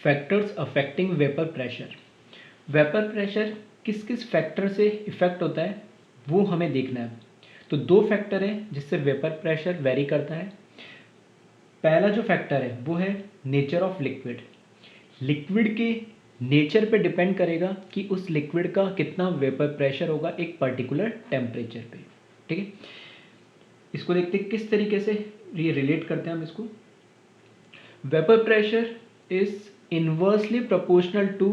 Factors affecting vapour pressure. Vapour pressure किस किस factor से इफेक्ट होता है वो हमें देखना है। तो दो फैक्टर हैं जिससे वेपर प्रेशर वेरी करता है। पहला जो फैक्टर है वो है नेचर ऑफ लिक्विड। लिक्विड के नेचर पे डिपेंड करेगा कि उस लिक्विड का कितना वेपर प्रेशर होगा एक पर्टिकुलर टेम्परेचर पे। ठीक है, इसको देखते हैं किस तरीके से ये रिलेट करते हैं हम इसको। Vapour pressure is inversely proportional to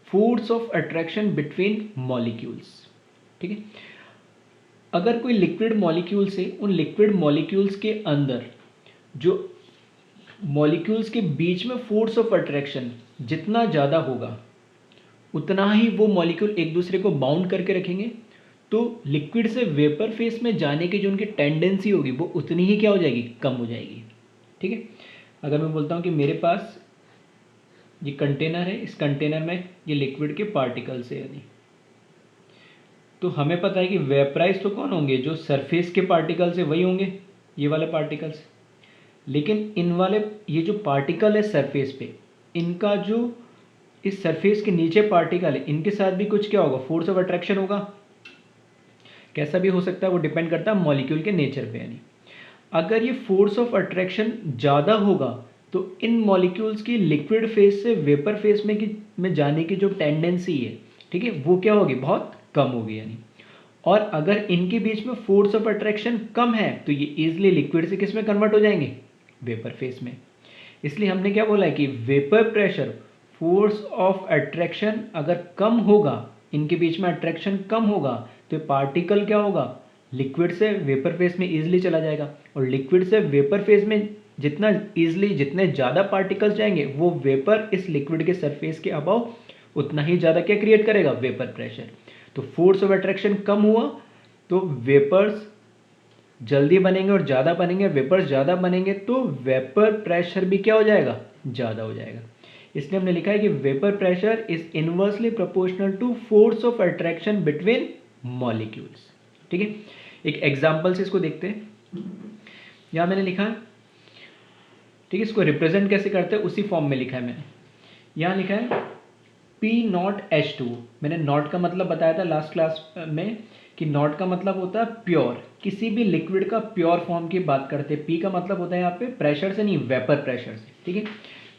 force of attraction between molecules. ठीक है, अगर कोई लिक्विड मॉलिक्यूल्स है, उन लिक्विड मॉलिक्यूल्स के अंदर जो मॉलिक्यूल्स के बीच में फोर्स ऑफ अट्रैक्शन जितना ज़्यादा होगा उतना ही वो मॉलिक्यूल एक दूसरे को बाउंड करके रखेंगे। तो लिक्विड से वेपर फेस में जाने की जो उनकी टेंडेंसी होगी वो उतनी ही क्या हो जाएगी, कम हो जाएगी। ठीक है, अगर मैं बोलता हूँ कि मेरे पास ये कंटेनर है, इस कंटेनर में ये लिक्विड के पार्टिकल्स है यानी, तो हमें पता है कि वेपराइज तो कौन होंगे, जो सरफेस के पार्टिकल्स है वही होंगे, ये वाले पार्टिकल्स। लेकिन इन वाले ये जो पार्टिकल है सरफेस पे, इनका जो इस सरफेस के नीचे पार्टिकल है इनके साथ भी कुछ क्या होगा, फोर्स ऑफ अट्रैक्शन होगा। कैसा भी हो सकता है, वो डिपेंड करता है मॉलिक्यूल के नेचर पे। यानी अगर ये फोर्स ऑफ अट्रैक्शन ज़्यादा होगा तो इन मॉलिक्यूल्स की लिक्विड फेज से वेपर फेज में जाने की जो टेंडेंसी है, ठीक है, वो क्या होगी, बहुत कम होगी यानी। और अगर इनके बीच में फोर्स ऑफ अट्रैक्शन कम है तो ये इजिली लिक्विड से किस में कन्वर्ट हो जाएंगे, वेपर फेज में। इसलिए हमने क्या बोला है कि vapour pressure, force of attraction अगर कम होगा, इनके बीच में अट्रैक्शन कम होगा तो पार्टिकल क्या होगा, लिक्विड से वेपर फेज में इजिली चला जाएगा। और लिक्विड से वेपर फेज में जितना इजिली, जितने ज़्यादा पार्टिकल्स जाएंगे वो वेपर इस लिक्विड के सरफेस के अबाव उतना ही ज़्यादा क्या क्रिएट करेगा, वेपर प्रेशर। तो फोर्स ऑफ अट्रैक्शन कम हुआ तो वेपर्स जल्दी बनेंगे और ज़्यादा बनेंगे, वेपर्स ज़्यादा बनेंगे तो वेपर प्रेशर भी क्या हो जाएगा, ज़्यादा हो जाएगा। इसलिए हमने लिखा है कि vapour pressure is inversely proportional to force of attraction between molecules. ठीक है, एक एग्जाम्पल से इसको देखते हैं। यहाँ मैंने लिखा है, ठीक है, इसको रिप्रेजेंट कैसे करते हैं उसी फॉर्म में लिखा है मैंने। यहाँ लिखा है P0H2। मैंने नॉट का मतलब बताया था लास्ट क्लास में कि नॉट का मतलब होता है प्योर, किसी भी लिक्विड का प्योर फॉर्म की बात करते हैं। पी का मतलब होता है यहाँ पे प्रेशर से नहीं, वेपर प्रेशर से। ठीक है,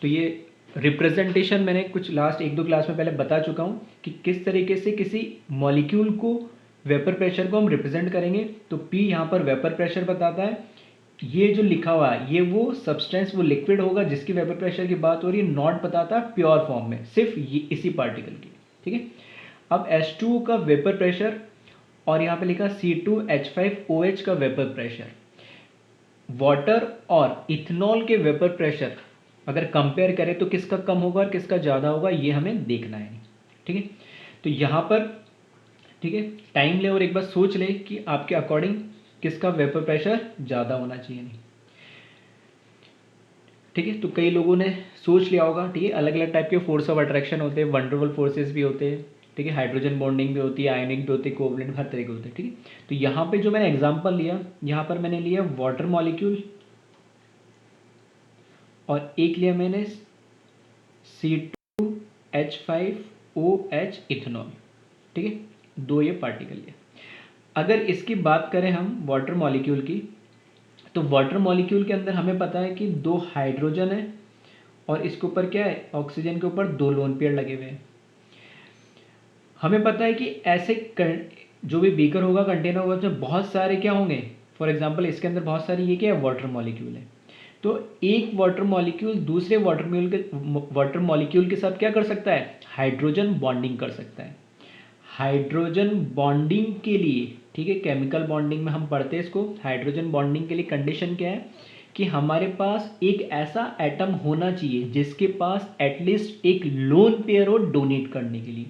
तो ये रिप्रेजेंटेशन मैंने कुछ लास्ट 1-2 क्लास में पहले बता चुका हूँ कि किस तरीके से किसी मॉलिक्यूल को, वेपर प्रेशर को हम रिप्रेजेंट करेंगे। तो पी यहाँ पर वेपर प्रेशर बताता है। ये जो लिखा हुआ है ये वो सब्सटेंस, वो लिक्विड होगा जिसकी वेपर प्रेशर की बात हो रही है। नॉट बताता है प्योर फॉर्म में सिर्फ ये इसी पार्टिकल की। ठीक है, अब H2O का वेपर प्रेशर और यहाँ पे लिखा C2H5OH का वेपर प्रेशर, वाटर और इथेनॉल के वेपर प्रेशर अगर कंपेयर करें तो किसका कम होगा और किसका ज़्यादा होगा ये हमें देखना है। ठीक है, तो यहाँ पर, ठीक है, टाइम ले और एक बार सोच ले कि आपके अकॉर्डिंग किसका वेपर प्रेशर ज़्यादा होना चाहिए। नहीं, ठीक है, तो कई लोगों ने सोच लिया होगा। ठीक है, अलग अलग टाइप के फोर्स ऑफ अट्रैक्शन होते हैं, वंडरफुल फोर्सेस भी होते हैं। ठीक है, हाइड्रोजन बॉन्डिंग भी होती है, आयनिक भी होती है, कोवलेंट, हर तरह के होते हैं। ठीक है, तो यहाँ पे जो मैंने एग्जांपल लिया, यहाँ पर मैंने लिया वाटर मॉलिक्यूल और एक लिया मैंने C2H5OH इथेनॉल। ठीक है, दो ये पार्टिकल लिया। अगर इसकी बात करें हम वाटर मॉलिक्यूल की, तो वाटर मॉलिक्यूल के अंदर हमें पता है कि 2 हाइड्रोजन है और इसके ऊपर क्या है, ऑक्सीजन के ऊपर 2 लोन पेयर लगे हुए हैं। हमें पता है कि ऐसे जो भी बीकर होगा, कंटेनर होगा, उसमें बहुत सारे क्या होंगे, फॉर एग्जांपल इसके अंदर बहुत सारी ये क्या है, वाटर मॉलिक्यूल है। तो एक वाटर मॉलिक्यूल दूसरे वाटर मॉलिक्यूल के साथ क्या कर सकता है, हाइड्रोजन बॉन्डिंग कर सकता है। हाइड्रोजन बॉन्डिंग के लिए, ठीक है, केमिकल बॉन्डिंग में हम पढ़ते हैं इसको। हाइड्रोजन बॉन्डिंग के लिए कंडीशन क्या है कि हमारे पास एक ऐसा एटम होना चाहिए जिसके पास एटलीस्ट एक लोन पेयर हो डोनेट करने के लिए।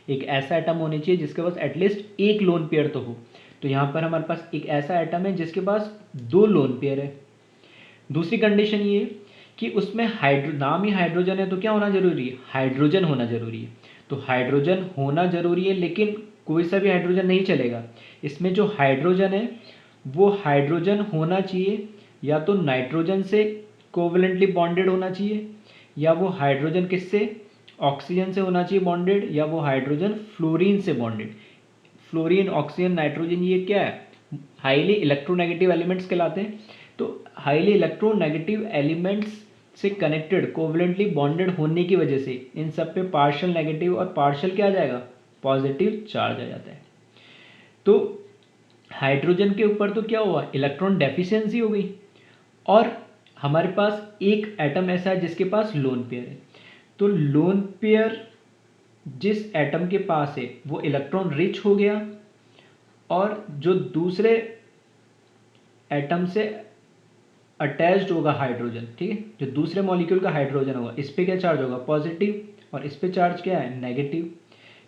एक ऐसा एटम होना चाहिए जिसके पास एटलीस्ट एक लोन पेयर तो हो। तो यहाँ पर हमारे पास एक ऐसा एटम है जिसके पास 2 लोन पेयर है। दूसरी कंडीशन ये कि उसमें नाम ही हाइड्रोजन है तो क्या होना जरूरी है, हाइड्रोजन होना जरूरी है। तो हाइड्रोजन होना जरूरी है, लेकिन कोई सा भी हाइड्रोजन नहीं चलेगा। इसमें जो हाइड्रोजन है वो हाइड्रोजन होना चाहिए या तो नाइट्रोजन से कोवलेंटली बॉन्डेड होना चाहिए या वो हाइड्रोजन किससे, ऑक्सीजन से होना चाहिए बॉन्डेड, या वो हाइड्रोजन फ्लोरीन से बॉन्डेड। फ्लोरीन, ऑक्सीजन, नाइट्रोजन, ये क्या है, हाईली इलेक्ट्रोनेगेटिव एलिमेंट्स कहलाते हैं। तो हाईली इलेक्ट्रोनेगेटिव एलिमेंट्स से कनेक्टेड कोवलेंटली बॉन्डेड होने की वजह से इन सब पे पार्शियल नेगेटिव और पार्शियल क्या आ जाएगा, पॉजिटिव चार्ज आ जाता है। तो हाइड्रोजन के ऊपर तो क्या हुआ, इलेक्ट्रॉन डेफिशिएंसी हो गई, और हमारे पास एक एटम ऐसा है जिसके पास लोन पेयर है। तो लोन पेयर जिस एटम के पास है वो इलेक्ट्रॉन रिच हो गया, और जो दूसरे एटम से अटैच्ड होगा हाइड्रोजन, ठीक है, जो दूसरे मॉलिक्यूल का हाइड्रोजन होगा, इस पे क्या चार्ज होगा, पॉजिटिव, और इस पे चार्ज क्या है, नेगेटिव।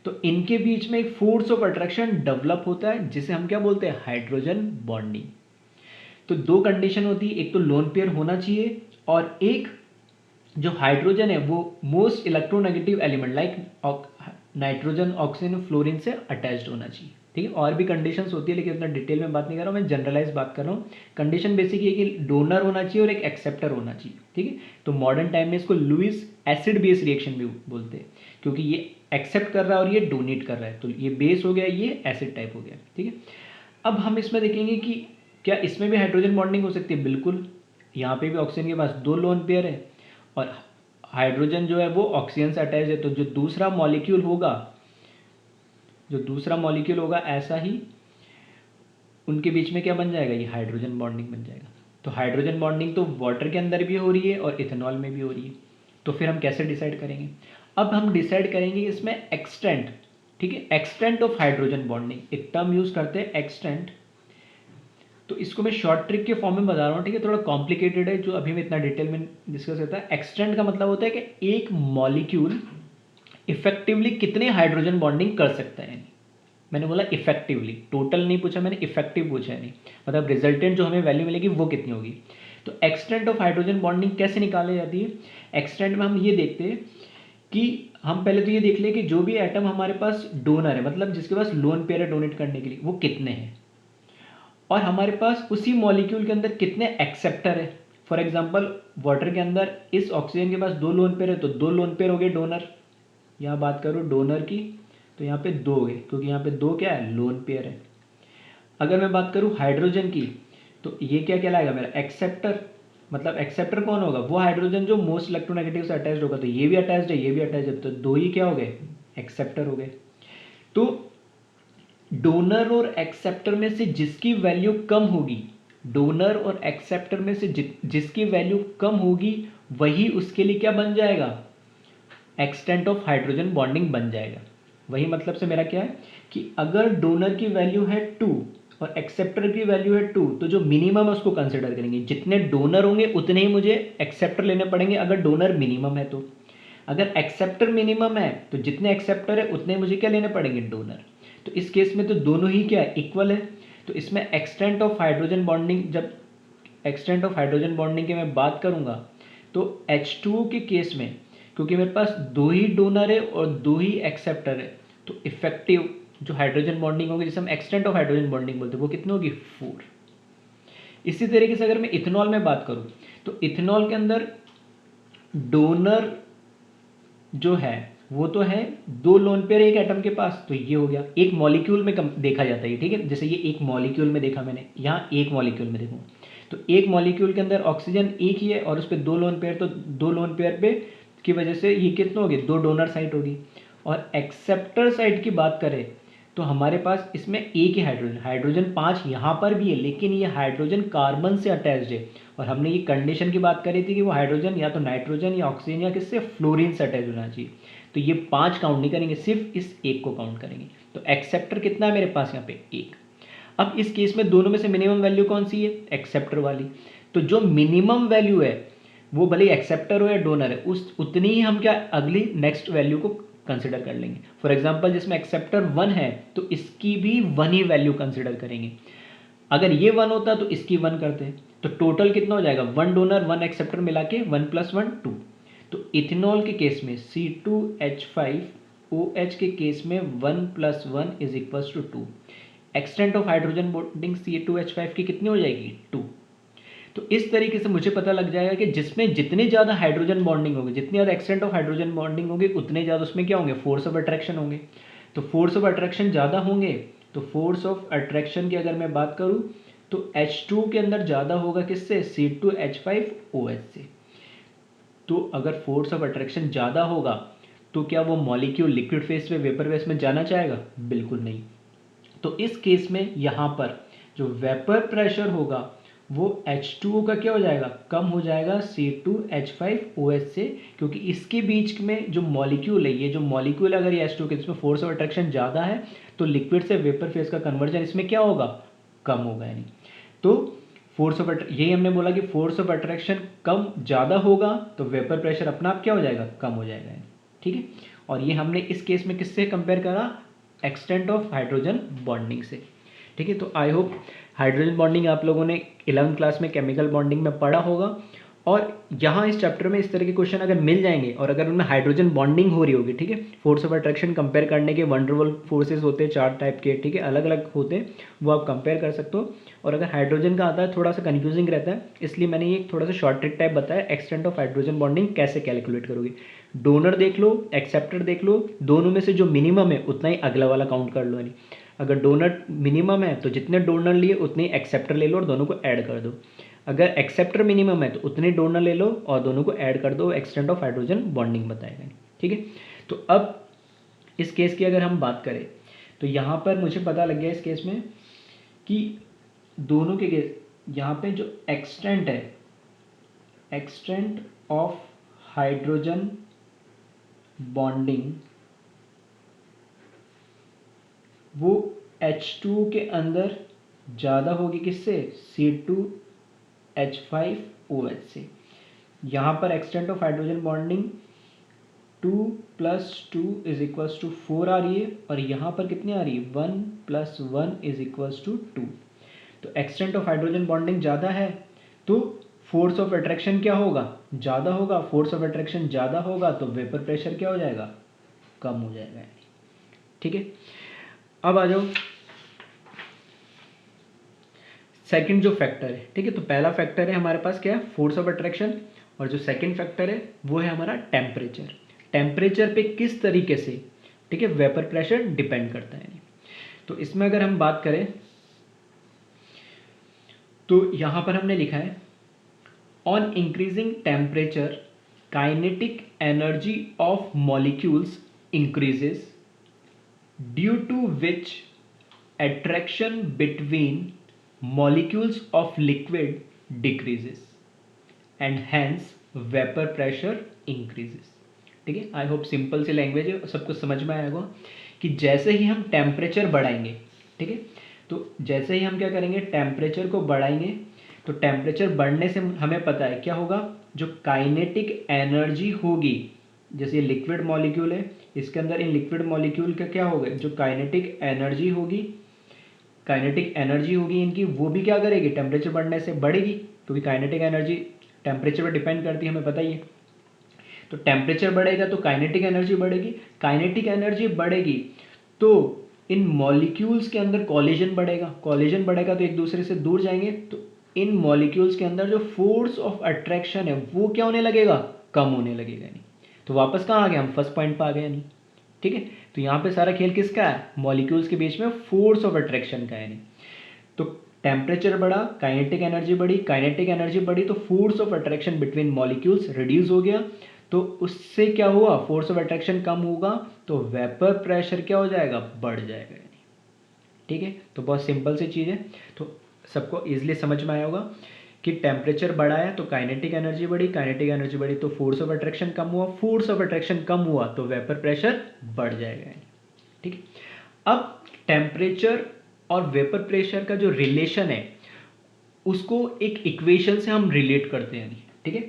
तो इनके बीच में एक फोर्स ऑफ अट्रैक्शन डेवलप होता है जिसे हम क्या बोलते हैं, हाइड्रोजन बॉन्डिंग। तो दो कंडीशन होती है, एक तो लोन पेयर होना चाहिए, और एक जो हाइड्रोजन है वो most electronegative element like nitrogen, oxygen, fluorine से अटैच्ड होना चाहिए, ठीक है। और भी कंडीशंस होती है लेकिन इतना डिटेल में बात नहीं कर रहा हूँ, मैं जनरलाइज बात कर रहा हूँ। कंडीशन बेसिक ये कि डोनर होना चाहिए और एक एक्सेप्टर होना चाहिए, ठीक है। तो मॉडर्न टाइम में इसको लुईस एसिड बेस रिएक्शन भी बोलते हैं, क्योंकि ये एक्सेप्ट कर रहा है और ये डोनेट कर रहा है, तो ये बेस हो गया, ये एसिड टाइप हो गया, ठीक है। अब हम इसमें देखेंगे कि क्या इसमें भी हाइड्रोजन बॉन्डिंग हो सकती है, बिल्कुल। यहाँ पे भी ऑक्सीजन के पास दो लोन पेयर है और हाइड्रोजन जो है वो ऑक्सीजन से अटैच है, तो जो दूसरा मॉलिक्यूल होगा ऐसा ही उनके बीच में क्या बन जाएगा, ये हाइड्रोजन बॉन्डिंग बन जाएगा। तो हाइड्रोजन बॉन्डिंग तो वाटर के अंदर भी हो रही है और इथेनॉल में भी हो रही है। तो फिर हम कैसे डिसाइड करेंगे, अब हम डिसाइड करेंगे इसमें एक्सटेंट, ठीक है, एक्सटेंट ऑफ हाइड्रोजन बॉन्डिंग, एक टर्म यूज करते हैं एक्सटेंट। तो इसको मैं शॉर्ट ट्रिक के फॉर्म में बता रहा हूँ, ठीक है, थोड़ा कॉम्प्लिकेटेड है जो अभी मैं इतना डिटेल में डिस्कस करता है। एक्सटेंट का मतलब होता है कि एक मॉलिक्यूल इफेक्टिवली कितने हाइड्रोजन बॉन्डिंग कर सकता है। मैंने बोला इफेक्टिवली, टोटल नहीं पूछा मैंने, इफेक्टिव पूछा है, नहीं मतलब रिजल्टेंट जो हमें वैल्यू मिलेगी वो कितनी होगी। तो एक्सटेंट ऑफ हाइड्रोजन बॉन्डिंग कैसे निकाली जाती है, एक्सटेंट में हम ये देखते हैं कि हम पहले तो ये देख ले कि जो भी एटम हमारे पास डोनर है, मतलब जिसके पास लोन पेयर है डोनेट करने के लिए, वो कितने हैं, और हमारे पास उसी मॉलिक्यूल के अंदर कितने एक्सेप्टर है। फॉर एग्जांपल वाटर के अंदर इस ऑक्सीजन के पास दो लोन पेयर है, तो दो लोन पेयर हो गए डोनर। यहाँ बात करूँ डोनर की तो यहाँ पे दो हो गए, क्योंकि यहाँ पे दो क्या है, लोन पेयर है। अगर मैं बात करूँ हाइड्रोजन की तो ये क्या कहलाएगा मेरा, एक्सेप्टर। मतलब एक्सेप्टर कौन होगा, वो हाइड्रोजन जो मोस्ट इलेक्ट्रोनेगेटिव से अटैच्ड होगा, तो ये भी अटैच्ड है, ये भी अटैच्ड है, तो दो ही क्या हो गए, एक्सेप्टर हो गए। तो डोनर और एक्सेप्टर में से जिसकी वैल्यू कम होगी, डोनर और एक्सेप्टर में से जिसकी वैल्यू कम होगी वही उसके लिए क्या बन जाएगा, एक्सटेंट ऑफ हाइड्रोजन बॉन्डिंग बन जाएगा। वही मतलब से मेरा क्या है कि अगर डोनर की वैल्यू है 2 और एक्सेप्टर की वैल्यू है 2, तो जो मिनिमम है उसको कंसिडर करेंगे। जितने डोनर होंगे उतने ही मुझे एक्सेप्टर लेने पड़ेंगे अगर डोनर मिनिमम है तो। अगर एक्सेप्टर मिनिमम है तो जितने एक्सेप्टर है उतने मुझे क्या लेने पड़ेंगे, डोनर। तो इस केस में तो दोनों ही क्या है, इक्वल है। तो इसमें एक्सटेंट ऑफ हाइड्रोजन बॉन्डिंग, जब एक्सटेंट ऑफ हाइड्रोजन बॉन्डिंग की मैं बात करूंगा तो H2O के केस में, क्योंकि मेरे पास दो ही डोनर है और दो ही एक्सेप्टर है, तो इफेक्टिव जो हाइड्रोजन बॉन्डिंग होगी जिसे हम एक्सटेंट ऑफ हाइड्रोजन बॉन्डिंग बोलते हैं, वो कितनी होगी, 4। इसी तरीके से अगर मैं इथेनॉल में बात करूं तो इथेनॉल के अंदर डोनर जो है वो तो है दो लोन पेयर एक एटम के पास, तो ये हो गया एक मॉलिक्यूल में देखा जाता है, ठीक है। जैसे ये एक मॉलिक्यूल में देखा मैंने, यहाँ एक मॉलिक्यूल में देखूँ तो एक मॉलिक्यूल के अंदर ऑक्सीजन एक ही है और उस पर दो लोन पेयर, तो दो लोन पेयर पे की वजह से ये कितना होगी, दो डोनर साइट होगी। और एक्सेप्टर साइट की बात करें तो हमारे पास इसमें एक ही हाइड्रोजन 5 यहाँ पर भी है, लेकिन ये हाइड्रोजन कार्बन से अटैच्ड है। और हमने ये कंडीशन की बात करी थी कि वो हाइड्रोजन या तो नाइट्रोजन या ऑक्सीजन या किससे, फ्लोरीन से अटैच होना चाहिए। तो ये 5 काउंट नहीं करेंगे, सिर्फ इस एक को काउंट करेंगे। तो एक्सेप्टर कितना है मेरे पास यहाँ पे, एक। अब इस केस में दोनों में से मिनिमम वैल्यू कौन सी है, एक्सेप्टर वाली। तो जो मिनिमम वैल्यू है वो भले एक्सेप्टर हो या डोनर है, उस उतनी ही हम क्या अगली नेक्स्ट वैल्यू को कंसिडर कर लेंगे। फॉर एग्जांपल जिसमें एक्सेप्टर 1 है तो इसकी भी 1 ही वैल्यू कंसिडर करेंगे। अगर ये 1 होता तो इसकी 1 करते हैं, तो टोटल कितना हो जाएगा, 1 डोनर 1 एक्सेप्टर मिला के 1 + 1 2। तो इथेनॉल के केस में C2H5OH के केस में 1 + 1 = 2। Extent of hydrogen bonding C2H5 की कितनी हो जाएगी, 2। तो इस तरीके से मुझे पता लग जाएगा कि जिसमें जितने ज़्यादा हाइड्रोजन बॉन्डिंग होगी, जितनी ज़्यादा एक्सटेंट ऑफ हाइड्रोजन बॉन्डिंग होगी, उतने ज़्यादा उसमें क्या होंगे, फोर्स ऑफ अट्रैक्शन होंगे। तो फोर्स ऑफ अट्रैक्शन ज़्यादा होंगे, तो फोर्स ऑफ अट्रैक्शन की अगर मैं बात करूँ तो H2 के अंदर ज़्यादा होगा किससे, C2H5OH से। तो अगर फोर्स ऑफ अट्रैक्शन ज़्यादा होगा तो क्या वो मॉलिक्यूल लिक्विड फेस पे वेपर फेस में जाना चाहेगा, बिल्कुल नहीं। तो इस केस में यहाँ पर जो वेपर प्रेशर होगा वो H2O का क्या हो जाएगा, कम हो जाएगा C2H5OH से, क्योंकि इसके बीच में जो मॉलिक्यूल है, ये जो मॉलिक्यूल अगर ये H2 के इसमें फोर्स ऑफ अट्रैक्शन ज़्यादा है तो लिक्विड से वेपर फेस का कन्वर्जन इसमें क्या होगा, कम होगा। यानी तो फोर्स ऑफ यही हमने बोला कि फोर्स ऑफ अट्रैक्शन कम ज़्यादा होगा तो वेपर प्रेशर अपना आप क्या हो जाएगा, कम हो जाएगा। ठीक है, और ये हमने इस केस में किससे कंपेयर करा, एक्सटेंट ऑफ हाइड्रोजन बॉन्डिंग से। ठीक है, तो आई होप हाइड्रोजन बॉन्डिंग आप लोगों ने 11वीं क्लास में केमिकल बॉन्डिंग में पढ़ा होगा, और यहाँ इस चैप्टर में इस तरह के क्वेश्चन अगर मिल जाएंगे और अगर उनमें हाइड्रोजन बॉन्डिंग हो रही होगी, ठीक है, फोर्स ऑफ अट्रैक्शन कंपेयर करने के वंडरवल फोर्सेस होते हैं 4 टाइप के, ठीक है, अलग अलग होते हैं, वो आप कंपेयर कर सकते हो। और अगर हाइड्रोजन का आता है थोड़ा सा कन्फ्यूजिंग रहता है, इसलिए मैंने ये थोड़ा सा शॉर्ट ट्रिक टाइप बताया, एक्सटेंट ऑफ हाइड्रोजन बॉन्डिंग कैसे कैलकुलेट करोगे। डोनर देख लो, एक्सेप्टर देख लो, दोनों में से जो मिनिमम है उतना ही अगला वाला काउंट कर लो। यानी अगर डोनर मिनिमम है तो जितने डोनर लिए उतने एक्सेप्टर ले लो और दोनों को ऐड कर दो। अगर एक्सेप्टर मिनिमम है तो उतने डोनर ले लो और दोनों को ऐड कर दो, एक्सटेंट ऑफ हाइड्रोजन बॉन्डिंग बताएगा। ठीक है, तो अब इस केस की अगर हम बात करें तो यहाँ पर मुझे पता लग गया इस केस में कि दोनों के केस यहाँ पे जो एक्सटेंट है, एक्सटेंट ऑफ हाइड्रोजन बॉन्डिंग वो H2 के अंदर ज़्यादा होगी किससे, C2H5OH से। यहाँ पर एक्सटेंट ऑफ हाइड्रोजन बॉन्डिंग 2 + 2 = 4 आ रही है, और यहाँ पर कितनी आ रही है, 1 + 1 = 2। तो एक्सटेंट ऑफ हाइड्रोजन बॉन्डिंग ज़्यादा है तो फोर्स ऑफ अट्रैक्शन क्या होगा, ज़्यादा होगा। फोर्स ऑफ अट्रैक्शन ज़्यादा होगा तो वेपर प्रेशर क्या हो जाएगा, कम हो जाएगा। ठीक है, अब आ जाओ सेकंड जो फैक्टर है। ठीक है, तो पहला फैक्टर है हमारे पास क्या है, फोर्स ऑफ अट्रैक्शन, और जो सेकंड फैक्टर है वो है हमारा टेम्परेचर। टेम्परेचर पे किस तरीके से, ठीक है, वेपर प्रेशर डिपेंड करता है। तो इसमें अगर हम बात करें तो यहां पर हमने लिखा है on increasing temperature kinetic energy of molecules increases due to which attraction between molecules of liquid decreases and hence vapor pressure increases। ठीक है, आई होप सिंपल सी लैंग्वेज है, सबको समझ में आएगा कि जैसे ही हम टेम्परेचर बढ़ाएंगे, ठीक है, तो जैसे ही हम क्या करेंगे, टेम्परेचर को बढ़ाएंगे, तो टेम्परेचर बढ़ने से हमें पता है क्या होगा, जो काइनेटिक एनर्जी होगी, जैसे लिक्विड मॉलिक्यूल है, इसके अंदर इन लिक्विड मॉलिक्यूल का क्या होगा, जो काइनेटिक एनर्जी होगी, काइनेटिक एनर्जी होगी इनकी, वो भी क्या करेगी, टेम्परेचर बढ़ने से बढ़ेगी, क्योंकि काइनेटिक एनर्जी टेम्परेचर पर डिपेंड करती है, हमें पता ही है। तो टेम्परेचर बढ़ेगा तो काइनेटिक एनर्जी बढ़ेगी, काइनेटिक एनर्जी बढ़ेगी तो इन मॉलिक्यूल्स के अंदर कॉलिजन बढ़ेगा, कॉलिजन बढ़ेगा तो एक दूसरे से दूर जाएंगे, तो इन मॉलिक्यूल्स के अंदर जो फोर्स ऑफ अट्रैक्शन है वो क्या होने लगेगा, कम होने लगेगा। नहीं तो वापस कहाँ आ गए, हम फर्स्ट पॉइंट पर आ गए। नहीं ठीक है, तो यहाँ पे सारा खेल किसका है, मॉलिक्यूल्स के बीच में फोर्स ऑफ अट्रैक्शन का है। नहीं तो टेम्परेचर बढ़ा, काइनेटिक एनर्जी बढ़ी, काइनेटिक एनर्जी बढ़ी तो force of attraction between molecules reduce हो गया, तो उससे क्या हुआ, फोर्स ऑफ अट्रैक्शन कम होगा तो वेपर प्रेशर क्या हो जाएगा, बढ़ जाएगा। ठीक है, तो बहुत सिंपल सी चीज़ है, तो सबको ईजिली समझ में आया होगा कि टेम्परेचर बढ़ाया तो काइनेटिक एनर्जी बढ़ी, काइनेटिक एनर्जी बढ़ी तो फोर्स ऑफ अट्रैक्शन कम हुआ, फोर्स ऑफ अट्रैक्शन कम हुआ तो वेपर प्रेशर बढ़ जाएगा। ठीक है, अब टेम्परेचर और वेपर प्रेशर का जो रिलेशन है उसको एक इक्वेशन से हम रिलेट करते हैं। ठीक है,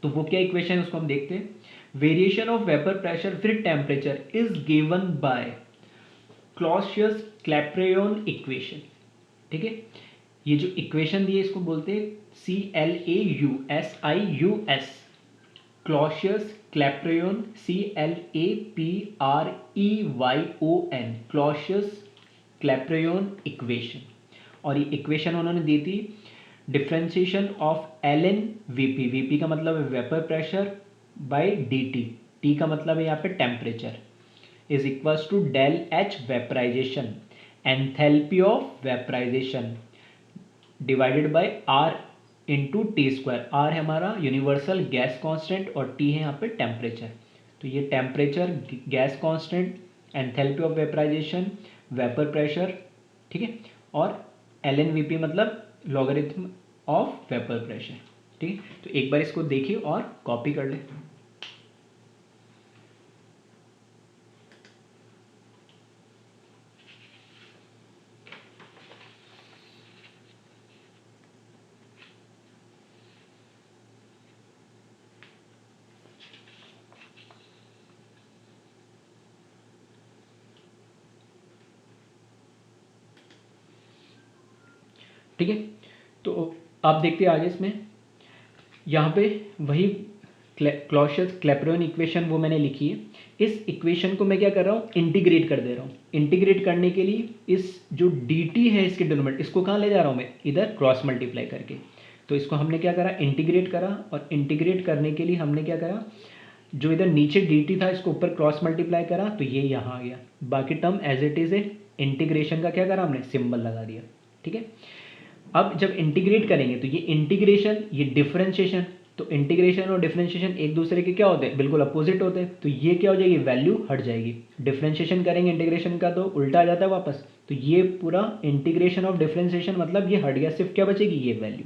तो वो क्या इक्वेशन है उसको हम देखते हैं। Variation of vapour pressure with temperature is given by Clausius-Clapeyron equation. ठीक है, ये जो इक्वेशन दी है इसको बोलते हैं CLAUSIUS, Clausius Clapeyron, CLAPREYON, Clausius Clapeyron equation. और ये इक्वेशन उन्होंने दी थी differentiation of L N VP, VP का मतलब है vapour pressure by D T, T का मतलब है यहाँ पे temperature, is equals to del H vaporisation, enthalpy of vaporisation divided by R into T square. R है हमारा यूनिवर्सल गैस कांस्टेंट और टी है यहाँ पे टेम्परेचर। तो ये temperature, gas constant, enthalpy of vaporisation, vapour pressure, ठीक है, और एल एन वी पी मतलब लॉगरिथम ऑफ वेपर प्रेशर, ठीक है। तो एक बार इसको देखिए और कॉपी कर ले। ठीक है, तो आप देखते हैं आगे इसमें, यहाँ पे वही क्लॉसियस क्लैपेरॉन इक्वेशन वो मैंने लिखी है। इस इक्वेशन को मैं क्या कर रहा हूँ, इंटीग्रेट कर दे रहा हूँ। इंटीग्रेट करने के लिए इस जो dt है इसके डिनोमिनेटर, इसको कहाँ ले जा रहा हूँ मैं, इधर क्रॉस मल्टीप्लाई करके। तो इसको हमने क्या करा, इंटीग्रेट करा, और इंटीग्रेट करने के लिए हमने क्या करा, जो इधर नीचे dt था इसको ऊपर क्रॉस मल्टीप्लाई करा, तो ये यहाँ आ गया। बाकी टर्म एज इट इज है, इंटीग्रेशन का क्या करा हमने, सिंबल लगा दिया, ठीक है। अब जब इंटीग्रेट करेंगे तो ये इंटीग्रेशन, ये डिफरेंशिएशन, तो इंटीग्रेशन और डिफरेंशिएशन एक दूसरे के क्या होते हैं, बिल्कुल अपोजिट होते हैं। तो ये क्या हो जाएगी, वैल्यू हट जाएगी। डिफरेंशिएशन करेंगे इंटीग्रेशन का तो उल्टा आ जाता है वापस। तो ये पूरा इंटीग्रेशन ऑफ डिफरेंशिएशन मतलब ये हट गया, सिर्फ क्या बचेगी, ये वैल्यू।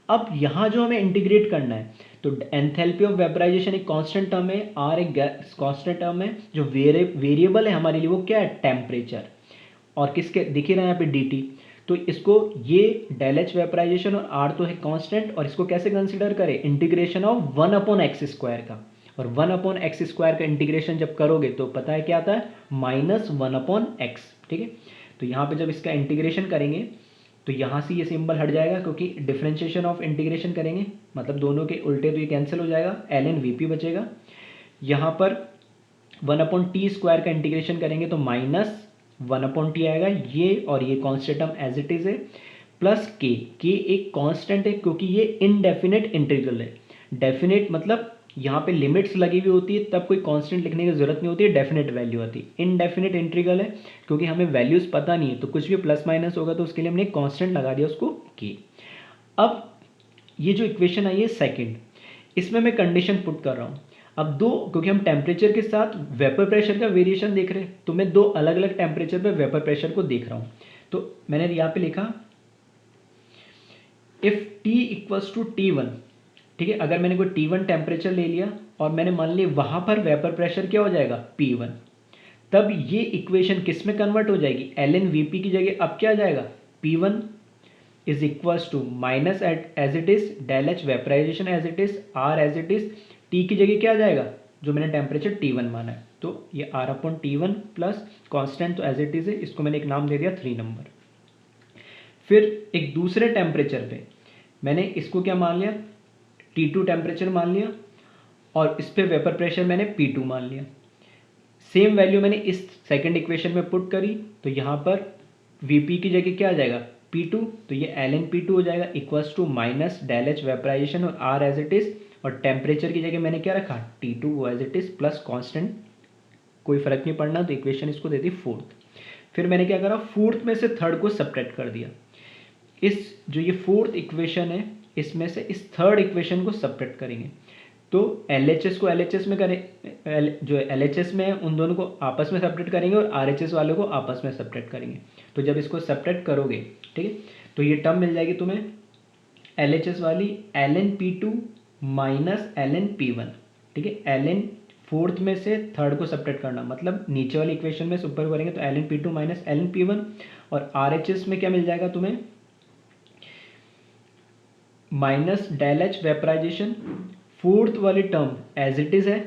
अब यहाँ जो हमें इंटीग्रेट करना है, तो एंथैल्पी ऑफ वेपराइजेशन एक कांस्टेंट टर्म है, आर एक कांस्टेंट टर्म है, जो वेरिएबल है हमारे लिए वो क्या है, टेम्परेचर, और किसके दिख ही रहा है यहाँ पे dt। तो इसको ये डेल एच वेपराइजेशन और आर तो है कांस्टेंट, और इसको कैसे कंसीडर करें, इंटीग्रेशन ऑफ 1/x² का। और 1/x² का इंटीग्रेशन जब करोगे तो पता है क्या आता है, -1/x, ठीक है। तो यहाँ पे जब इसका इंटीग्रेशन करेंगे तो यहाँ से ये सिंबल हट जाएगा, क्योंकि डिफरेंशिएशन ऑफ इंटीग्रेशन करेंगे मतलब दोनों के उल्टे, तो ये कैंसिल हो जाएगा, एल एन वी पी बचेगा। यहाँ पर 1/t² का इंटीग्रेशन करेंगे तो -1/t आएगा, ये और ये constant term as it is है, प्लस के एक कांस्टेंट है क्योंकि ये इनडेफिनेट इंटीग्रल है। डेफिनेट मतलब यहाँ पे लिमिट्स लगी हुई होती है तब कोई कांस्टेंट लिखने की जरूरत नहीं होती है, डेफिनेट वैल्यू आती है। इनडेफिनेट इंटीग्रल है क्योंकि हमें वैल्यूज पता नहीं है, तो कुछ भी प्लस माइनस होगा तो उसके लिए हमने कांस्टेंट लगा दिया उसको के। अब ये जो इक्वेशन आई है सेकंड, इसमें मैं कंडीशन पुट कर रहा हूँ। अब दो, क्योंकि हम टेम्परेचर के साथ वेपर प्रेशर का वेरिएशन देख रहे हैं, तो मैं दो अलग अलग टेम्परेचर पे वेपर प्रेशर को देख रहा हूँ। तो मैंने यहाँ पे लिखा if T equals to T1, ठीक है। अगर मैंने कोई T1 टेम्परेचर ले लिया और मैंने मान लिया वहाँ पर वेपर प्रेशर क्या हो जाएगा, P1, तब ये इक्वेशन किस में कन्वर्ट हो जाएगी, एल एन वी पी की जगह अब क्या आ जाएगा, P1 is equals to minus as it is del H vaporisation as it is, R as it is, T की जगह क्या आ जाएगा, जो मैंने टेम्परेचर T1 माना है, तो ये R/T1 प्लस कॉन्स्टेंट तो एज इट इज है, इसको मैंने एक नाम दे दिया 3 नंबर। फिर एक दूसरे टेम्परेचर पे मैंने इसको क्या मान लिया, T2 टेम्परेचर मान लिया, और इस पे वेपर प्रेशर मैंने P2 मान लिया। सेम वैल्यू मैंने इस सेकंड इक्वेशन में पुट करी, तो यहाँ पर Vp की जगह क्या आ जाएगा, P2, तो ये ln P2 हो जाएगा equals to minus del H vaporisation और R एज इट इज, और टेम्परेचर की जगह मैंने क्या रखा, T2 वो as it is plus constant, कोई फर्क नहीं पड़ना, तो इक्वेशन इसको दे दी फोर्थ। फिर मैंने क्या करा, फोर्थ में से थर्ड को सब्ट्रैक्ट कर दिया। इस जो ये फोर्थ इक्वेशन है इसमें से इस थर्ड इक्वेशन को सब्ट्रैक्ट करेंगे, तो LHS को LHS में करें, जो LHS में है उन दोनों को आपस में सब्ट्रैक्ट करेंगे और RHS वालों को आपस में सब्ट्रैक्ट करेंगे। तो जब इसको सब्ट्रैक्ट करोगे, ठीक है, तो ये टर्म मिल जाएगी तुम्हें LHS वाली ln P2 माइनस ln P1, ठीक है। ln फोर्थ में से थर्ड को सब्ट्रैक्ट करना मतलब नीचे वाली इक्वेशन में सुपर करेंगे तो ln P2 माइनस ln P1, और RHS में क्या मिल जाएगा तुम्हें, minus del H vaporisation, fourth वाली टर्म एज इट इज है,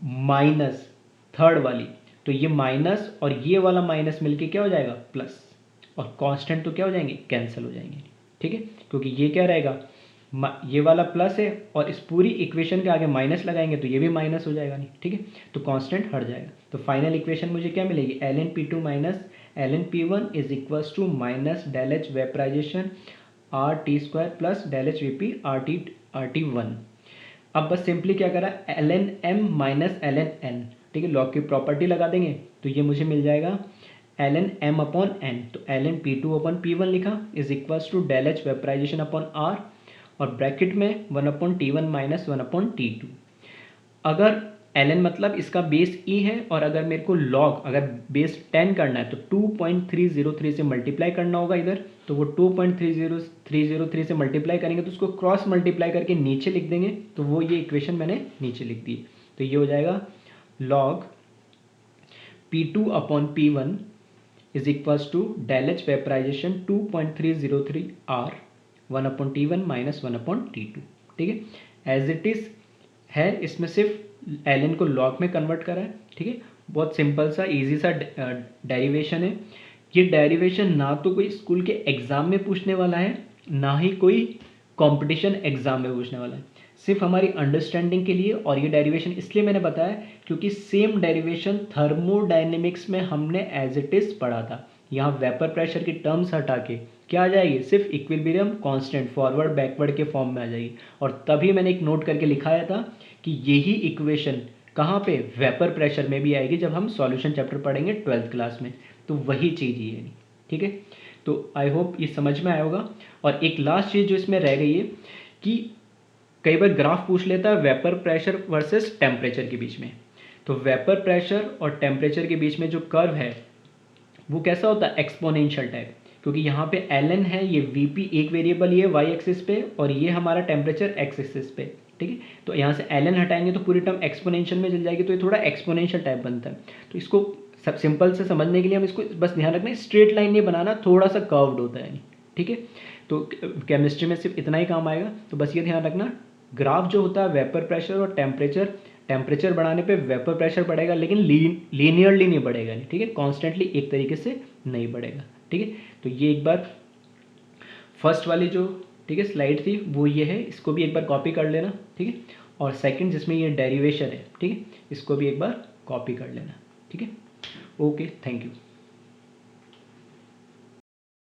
माइनस थर्ड वाली, तो ये माइनस और ये वाला माइनस मिलके क्या हो जाएगा, प्लस, और कांस्टेंट तो क्या हो जाएंगे, कैंसिल हो जाएंगे, ठीक है। क्योंकि ये क्या रहेगा, ये वाला प्लस है और इस पूरी इक्वेशन के आगे माइनस लगाएंगे तो ये भी माइनस हो जाएगा नहीं, ठीक है, तो कांस्टेंट हट जाएगा। तो फाइनल इक्वेशन मुझे क्या मिलेगी, ln P2 माइनस ln P1 is equals to minus del H vaporisation R T square plus del H V P R T one. अब बस सिंपली क्या करा, L N M minus L N N, ठीक है, लॉग की property लगा देंगे तो ये मुझे मिल जाएगा L N M upon N, तो L N P two upon P one लिखा is equals to del H vaporization upon R और ब्रैकेट में one upon T one minus one upon T two. अगर ln मतलब इसका base e है और अगर मेरे को log अगर बेस 10 करना है तो 2.303 से मल्टीप्लाई करना होगा इधर, तो वो 2.303 से मल्टीप्लाई करेंगे तो उसको क्रॉस मल्टीप्लाई करके नीचे लिख देंगे, तो वो ये इक्वेशन मैंने नीचे लिख दी। तो ये हो जाएगा log P2 upon P1 is equals to del H vaporisation 2.303 R 1 upon T1 minus 1 upon T2, ठीक है। एज इट इज़ है, इसमें सिर्फ ln को log में कन्वर्ट करा है, ठीक है। बहुत सिंपल सा इजी सा डेरिवेशन है। ये डेरिवेशन ना तो कोई स्कूल के एग्ज़ाम में पूछने वाला है, ना ही कोई कंपटीशन एग्ज़ाम में पूछने वाला है, सिर्फ हमारी अंडरस्टैंडिंग के लिए। और ये डेरिवेशन इसलिए मैंने बताया क्योंकि सेम डेरिवेशन थर्मोडायनेमिक्स में हमने एज इट इज़ पढ़ा था। यहाँ वेपर प्रेशर की टर्म्स हटा के क्या आ जाएगी, सिर्फ इक्विलिब्रियम कांस्टेंट फॉरवर्ड बैकवर्ड के फॉर्म में आ जाएगी। और तभी मैंने एक नोट करके लिखाया था कि यही इक्वेशन कहाँ पे, वेपर प्रेशर में भी आएगी जब हम सॉल्यूशन चैप्टर पढ़ेंगे 12th क्लास में। तो वही चीज़ ये है, ठीक है। तो आई होप ये समझ में आया होगा। और एक लास्ट चीज़ जो इसमें रह गई है कि कई बार ग्राफ पूछ लेता है वेपर प्रेशर वर्सेस टेम्परेचर के बीच में। तो वेपर प्रेशर और टेम्परेचर के बीच में जो कर्व है वो कैसा होता है, एक्सपोनेंशियल टाइप, क्योंकि यहाँ पे ln है, ये Vp एक वेरिएबल ये वाई एक्सिस पे और ये हमारा टेम्परेचर एक्स एक्सिस पे, ठीक है। तो यहाँ से ln हटाएंगे तो पूरी टर्म एक्सपोनेंशियल में चल जाएगी, तो ये थोड़ा एक्सपोनेंशियल टाइप बनता है। तो इसको सब सिंपल से समझने के लिए हम इसको बस ध्यान रखना है, स्ट्रेट लाइन नहीं बनाना, थोड़ा सा कर्व्ड होता है, ठीक है। तो केमिस्ट्री में सिर्फ इतना ही काम आएगा। तो बस ये ध्यान रखना, ग्राफ जो होता है वेपर प्रेशर और टेम्परेचर बढ़ाने पे वेपर प्रेशर बढ़ेगा, लेकिन लीनियरली नहीं बढ़ेगा, नहीं, ठीक है, कॉन्स्टेंटली एक तरीके से नहीं बढ़ेगा, ठीक है। तो ये एक बार फर्स्ट वाली जो, ठीक है, स्लाइड थी वो ये है, इसको भी एक बार कॉपी कर लेना, ठीक है। और सेकंड जिसमें ये डेरिवेशन है, ठीक है, इसको भी एक बार कॉपी कर लेना, ठीक है। Okay, thank you.